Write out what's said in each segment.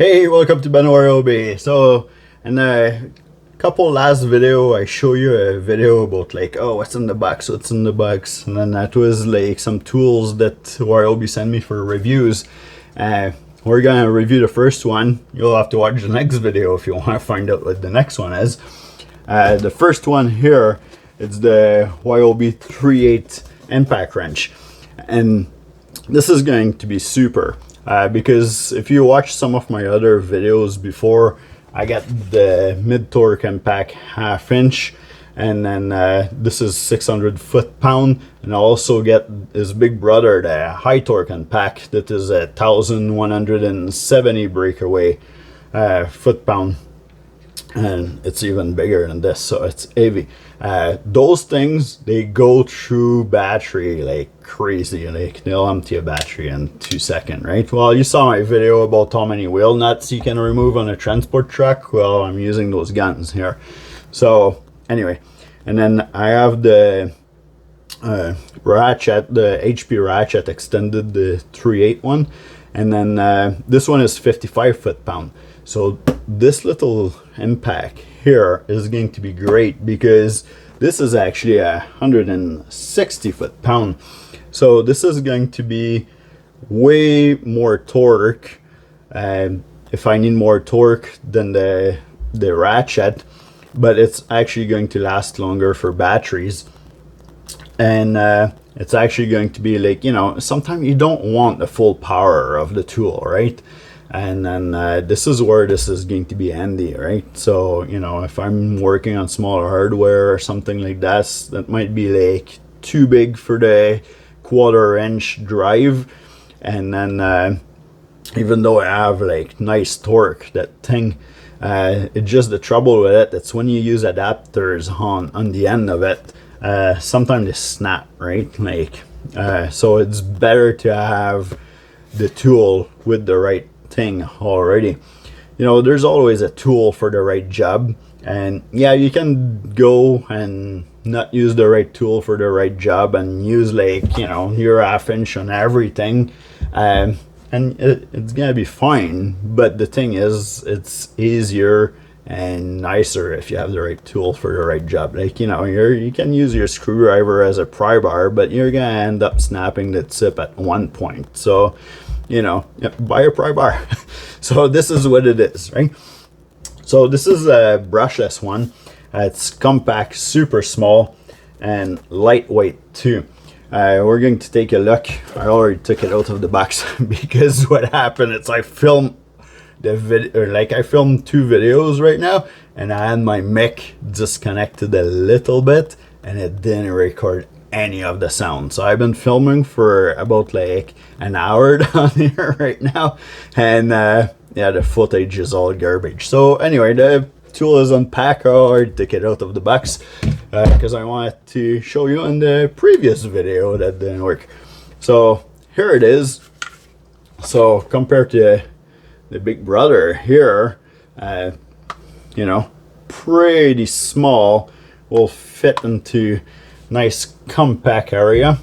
Hey, welcome to Ryobi. So, in a couple last video, I show you a video about like, oh, what's in the box, and then that was like some tools that Ryobi sent me for reviews. We're gonna review the first one. You'll have to watch the next video if you want to find out what the next one is. The first one here is the Ryobi 3/8 impact wrench, and this is going to be super. Because if you watch some of my other videos before, I got the mid-torque impact 1/2 inch, and then this is 600 foot-pound, and I also get his big brother, the high torque impact, that is 1170 breakaway foot-pound, and it's even bigger than this, so it's heavy. Those things, they go through battery like crazy, like they'll empty a battery in 2 seconds, right? Well, you saw my video about how many wheel nuts you can remove on a transport truck. Well, I'm using those guns here. So anyway, and then I have the ratchet, the HP ratchet extended, the 3/8 one, and then this one is 55 foot-pound. So this little impact here is going to be great because this is actually 160 foot-pound. So this is going to be way more torque, if I need more torque than the ratchet, but it's actually going to last longer for batteries. And it's actually going to be like, you know, sometimes you don't want the full power of the tool, right? And then this is where this is going to be handy, right? So, you know, if I'm working on smaller hardware or something like that might be like too big for the 1/4 inch drive, and then even though I have like nice torque, that thing, it's just the trouble with it, it's when you use adapters on the end of it, sometimes they snap, right? Like so it's better to have the tool with the right thing already. You know, there's always a tool for the right job, and yeah, you can go and not use the right tool for the right job and use, like, you know, your 1/2 inch on everything, and it's gonna be fine. But the thing is, it's easier and nicer if you have the right tool for the right job. Like, you know, you can use your screwdriver as a pry bar, but you're gonna end up snapping the tip at one point. So, you know, buy a pry bar. So this is what it is, right? So this is a brushless one. It's compact, super small, and lightweight too. We're going to take a look. I already took it out of the box because what happened is I filmed the video, like I filmed 2 videos right now, and I had my mic disconnected a little bit, and it didn't record any of the sound. So I've been filming for about like an hour down here right now, and yeah, the footage is all garbage. So anyway, the tool is unpacked. I already took it out of the box because I wanted to show you in the previous video that didn't work. So here it is. So compared to the big brother here, you know, pretty small, will fit into nice compact area.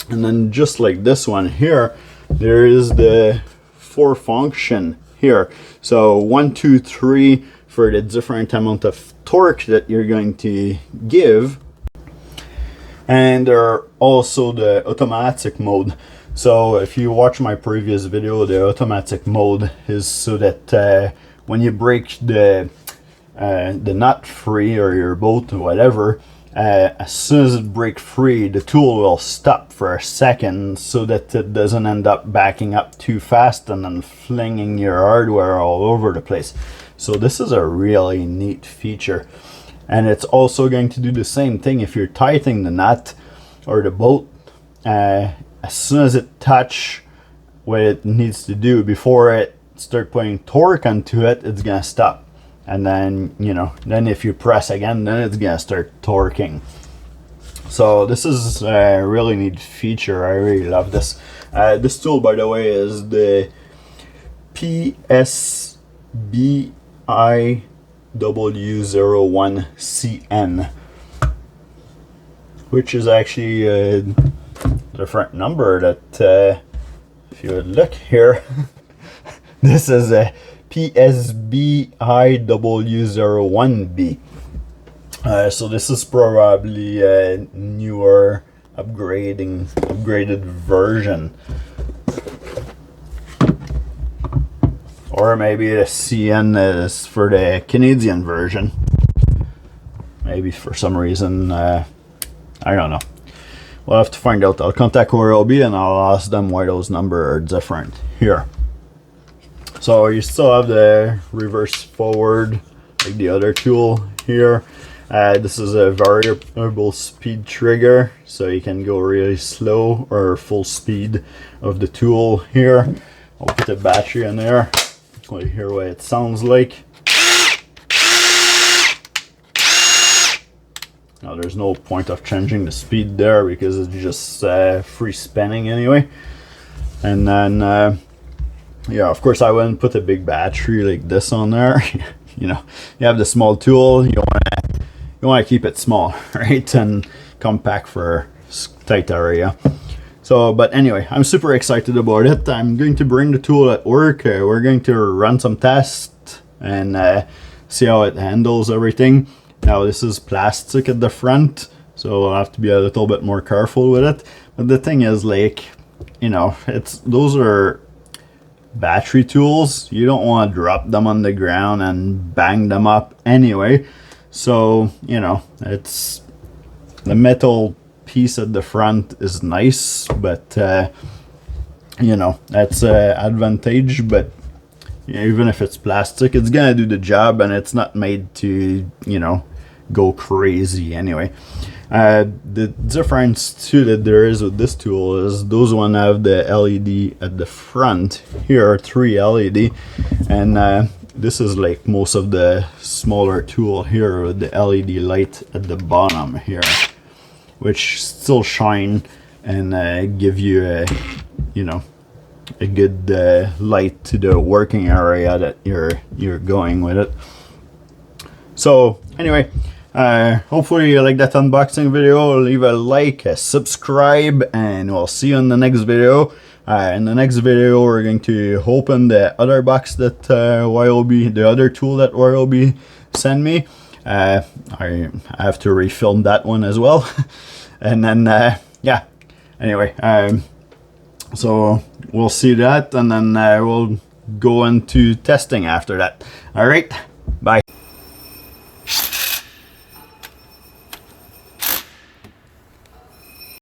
And then just like this one here, there is the 4 function here. So 1, 2, 3 for the different amount of torque that you're going to give, and there are also the automatic mode. So if you watch my previous video, the automatic mode is so that when you break the nut free, or your bolt or whatever, as soon as it breaks free, the tool will stop for a second so that it doesn't end up backing up too fast and then flinging your hardware all over the place. So this is a really neat feature, and it's also going to do the same thing if you're tightening the nut or the bolt. As soon as it touch what it needs to do before it start putting torque onto it, it's gonna stop. And then, you know, then if you press again, then it's gonna start torquing. So this is a really neat feature. I really love this. This tool, by the way, is the PSBIW01CN, which is actually a different number that if you would look here This is a PSBIW01B. So this is probably a newer upgraded version. Or maybe the CN is for the Canadian version. Maybe for some reason, I don't know. We'll have to find out. I'll contact Ryobi and I'll ask them why those numbers are different here. So you still have the reverse forward like the other tool here. This is a variable speed trigger, so you can go really slow or full speed of the tool here. I'll put the battery in there. You'll hear what it sounds like. Now there's no point of changing the speed there because it's just free spinning anyway. And then yeah, of course I wouldn't put a big battery like this on there. You know, you have the small tool, you want to keep it small, right, and compact for tight area. So, but anyway, I'm super excited about it. I'm going to bring the tool at work. We're going to run some tests and see how it handles everything. Now this is plastic at the front, so I'll have to be a little bit more careful with it. But the thing is, like, you know, those are battery tools. You don't want to drop them on the ground and bang them up anyway. So, you know, it's the metal piece at the front is nice, but you know, that's an advantage. But even if it's plastic, it's gonna do the job, and it's not made to, you know, go crazy anyway. The difference too that there is with this tool is those one have the LED at the front. Here are 3 LED, and this is like most of the smaller tool here with the LED light at the bottom here, which still shine and give you a, you know, a good light to the working area that you're going with it. So anyway, hopefully you like that unboxing video. Leave a like, a subscribe, and we'll see you in the next video. In the next video, we're going to open the other box that Ryobi, the other tool that Ryobi sent me. I have to refilm that one as well. And then yeah, anyway, so we'll see that, and then we'll go into testing after that. All right, bye.